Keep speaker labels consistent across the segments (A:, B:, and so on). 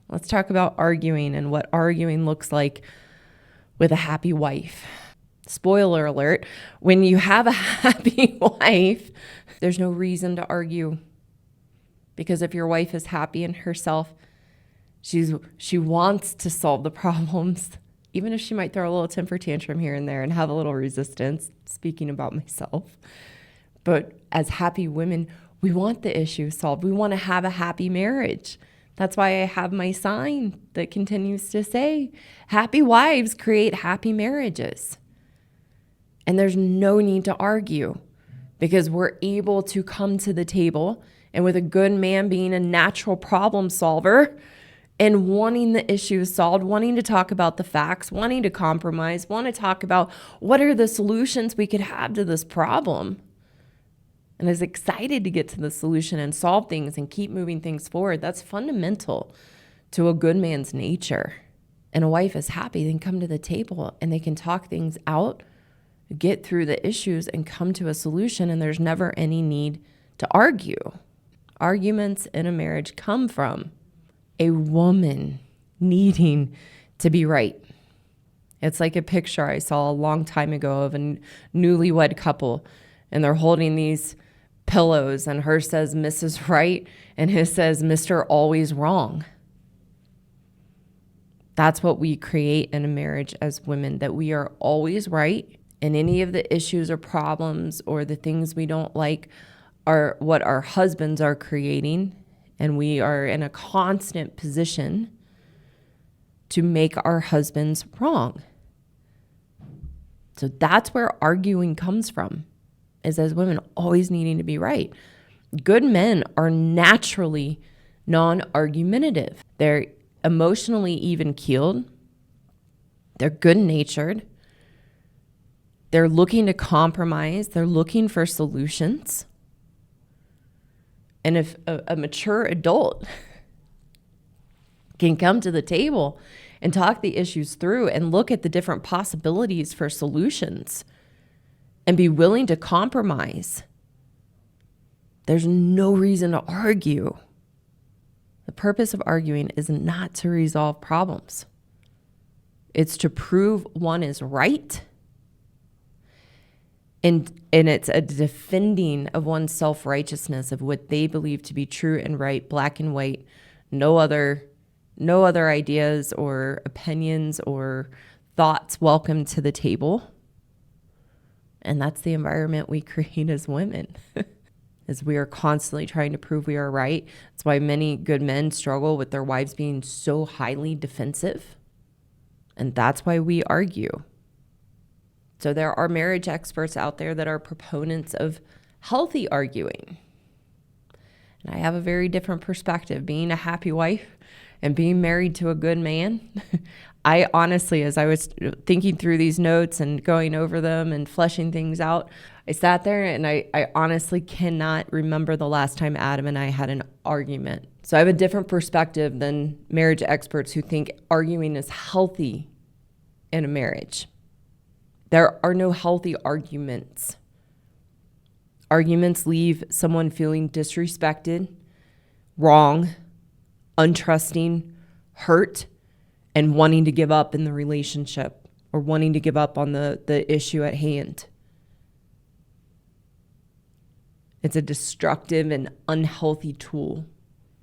A: Let's talk about arguing and what arguing looks like with a happy wife. Spoiler alert, when you have a happy wife, there's no reason to argue. Because if your wife is happy in herself, she wants to solve the problems, even if she might throw a little temper tantrum here and there and have a little resistance, speaking about myself. But as happy women, we want the issue solved. We want to have a happy marriage. That's why I have my sign that continues to say, happy wives create happy marriages. And there's no need to argue because we're able to come to the table, and with a good man being a natural problem solver and wanting the issues solved, wanting to talk about the facts, wanting to compromise, want to talk about what are the solutions we could have to this problem, and is excited to get to the solution and solve things and keep moving things forward. That's fundamental to a good man's nature. And a wife is happy, they can come to the table and they can talk things out, get through the issues and come to a solution, and there's never any need to argue. Arguments in a marriage come from a woman needing to be right. It's like a picture I saw a long time ago of a newlywed couple, and they're holding these pillows, and hers says Mrs. Right and his says Mr. Always Wrong. That's what we create in a marriage as women, that we are always right. And any of the issues or problems or the things we don't like are what our husbands are creating. And we are in a constant position to make our husbands wrong. So that's where arguing comes from, is as women always needing to be right. Good men are naturally non-argumentative. They're emotionally even-keeled. They're good-natured. They're looking to compromise. They're looking for solutions. And if a mature adult can come to the table and talk the issues through and look at the different possibilities for solutions and be willing to compromise, there's no reason to argue. The purpose of arguing is not to resolve problems. It's to prove one is right. And it's a defending of one's self-righteousness, of what they believe to be true and right, black and white, no other ideas or opinions or thoughts welcome to the table. And that's the environment we create as women, as we are constantly trying to prove we are right. That's why many good men struggle with their wives being so highly defensive. And that's why we argue. So there are marriage experts out there that are proponents of healthy arguing. And I have a very different perspective. Being a happy wife and being married to a good man, I honestly, as I was thinking through these notes and going over them and fleshing things out, I sat there and I honestly cannot remember the last time Adam and I had an argument. So I have a different perspective than marriage experts who think arguing is healthy in a marriage. There are no healthy arguments. Arguments leave someone feeling disrespected, wrong, untrusting, hurt, and wanting to give up in the relationship or wanting to give up on the issue at hand. It's a destructive and unhealthy tool,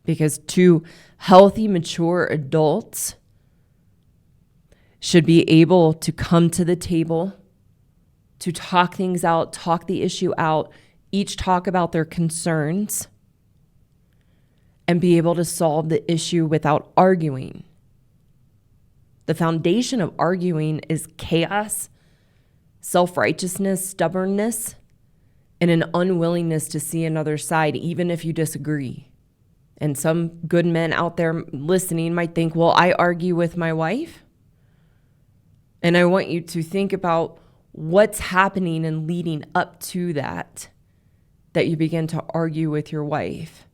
A: because two healthy, mature adults should be able to come to the table, to talk things out, talk the issue out, each talk about their concerns, and be able to solve the issue without arguing. The foundation of arguing is chaos, self-righteousness, stubbornness, and an unwillingness to see another side, even if you disagree. And some good men out there listening might think, well, I argue with my wife. And I want you to think about what's happening and leading up to that you begin to argue with your wife.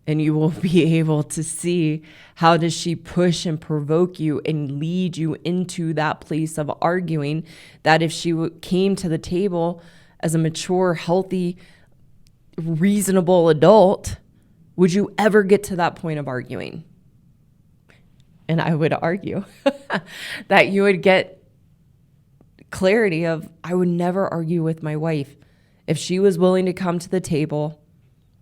A: And you will be able to see how does she push and provoke you and lead you into that place of arguing, that if she came to the table as a mature, healthy, reasonable adult, would you ever get to that point of arguing? and I would argue, that you would get clarity of, I would never argue with my wife. If she was willing to come to the table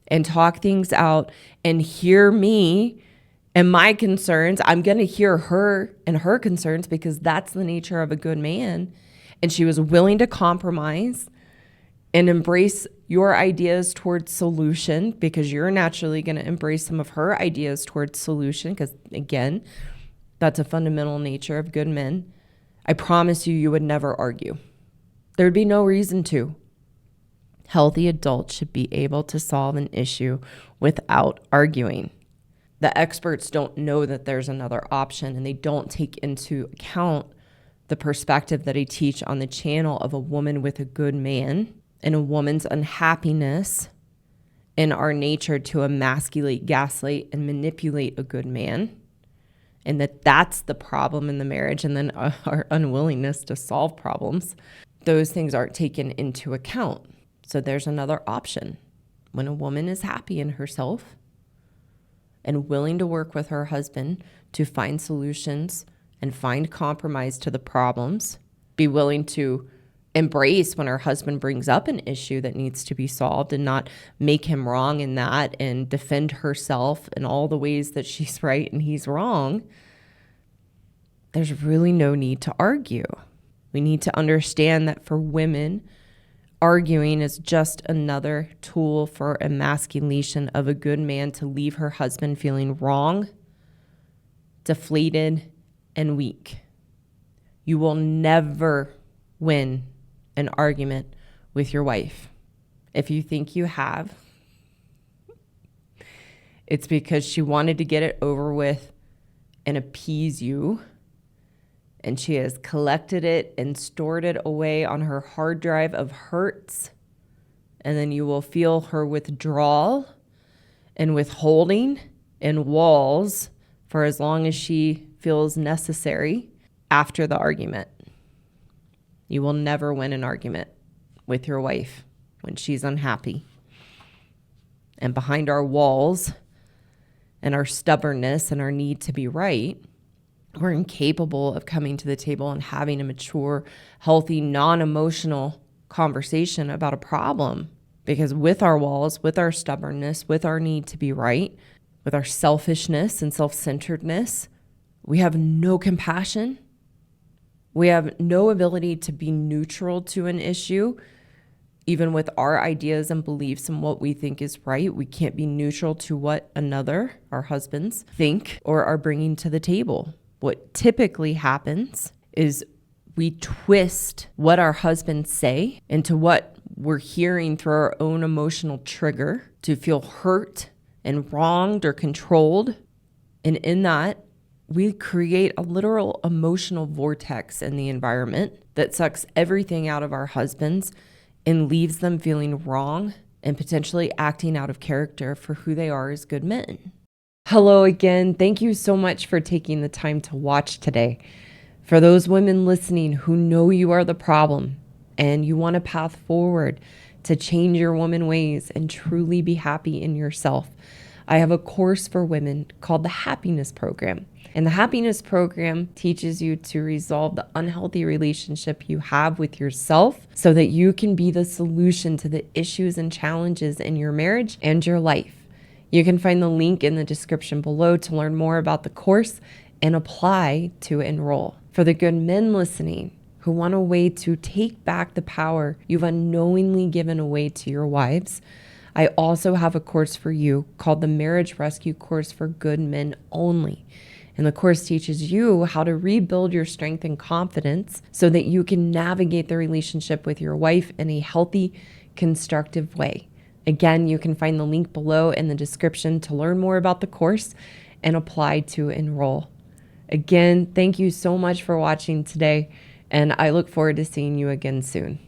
A: and talk things out and hear me and my concerns, I'm going to hear her and her concerns because that's the nature of a good man. And she was willing to compromise and embrace your ideas towards solution because you're naturally going to embrace some of her ideas towards solution because, again, that's a fundamental nature of good men. I promise you, you would never argue. There'd be no reason to. Healthy adults should be able to solve an issue without arguing. The experts don't know that there's another option, and they don't take into account the perspective that I teach on the channel of a woman with a good man and a woman's unhappiness in our nature to emasculate, gaslight, and manipulate a good man. And that's the problem in the marriage, and then our unwillingness to solve problems. Those things aren't taken into account. So there's another option. When a woman is happy in herself and willing to work with her husband to find solutions and find compromise to the problems, be willing to embrace when her husband brings up an issue that needs to be solved and not make him wrong in that and defend herself in all the ways that she's right and he's wrong, there's really no need to argue. We need to understand that for women, arguing is just another tool for emasculation of a good man to leave her husband feeling wrong, deflated, and weak. You will never win an argument with your wife. If you think you have, it's because she wanted to get it over with and appease you, and she has collected it and stored it away on her hard drive of hurts, and then you will feel her withdrawal and withholding and walls for as long as she feels necessary after the argument. You will never win an argument with your wife when she's unhappy. And behind our walls and our stubbornness and our need to be right, we're incapable of coming to the table and having a mature, healthy, non-emotional conversation about a problem. Because with our walls, with our stubbornness, with our need to be right, with our selfishness and self-centeredness, we have no compassion. We have no ability to be neutral to an issue, even with our ideas and beliefs and what we think is right. We can't be neutral to what another, our husbands, think or are bringing to the table. What typically happens is we twist what our husbands say into what we're hearing through our own emotional trigger to feel hurt and wronged or controlled. And in that, we create a literal emotional vortex in the environment that sucks everything out of our husbands and leaves them feeling wrong and potentially acting out of character for who they are as good men. Hello again. Thank you so much for taking the time to watch today. For those women listening who know you are the problem and you want a path forward to change your woman ways and truly be happy in yourself, I have a course for women called the Happiness Program. And the Happiness Program teaches you to resolve the unhealthy relationship you have with yourself so that you can be the solution to the issues and challenges in your marriage and your life. You can find the link in the description below to learn more about the course and apply to enroll. For the good men listening who want a way to take back the power you've unknowingly given away to your wives, I also have a course for you called the Marriage Rescue Course for Good Men Only. And the course teaches you how to rebuild your strength and confidence so that you can navigate the relationship with your wife in a healthy, constructive way. Again, you can find the link below in the description to learn more about the course and apply to enroll. Again, thank you so much for watching today, and I look forward to seeing you again soon.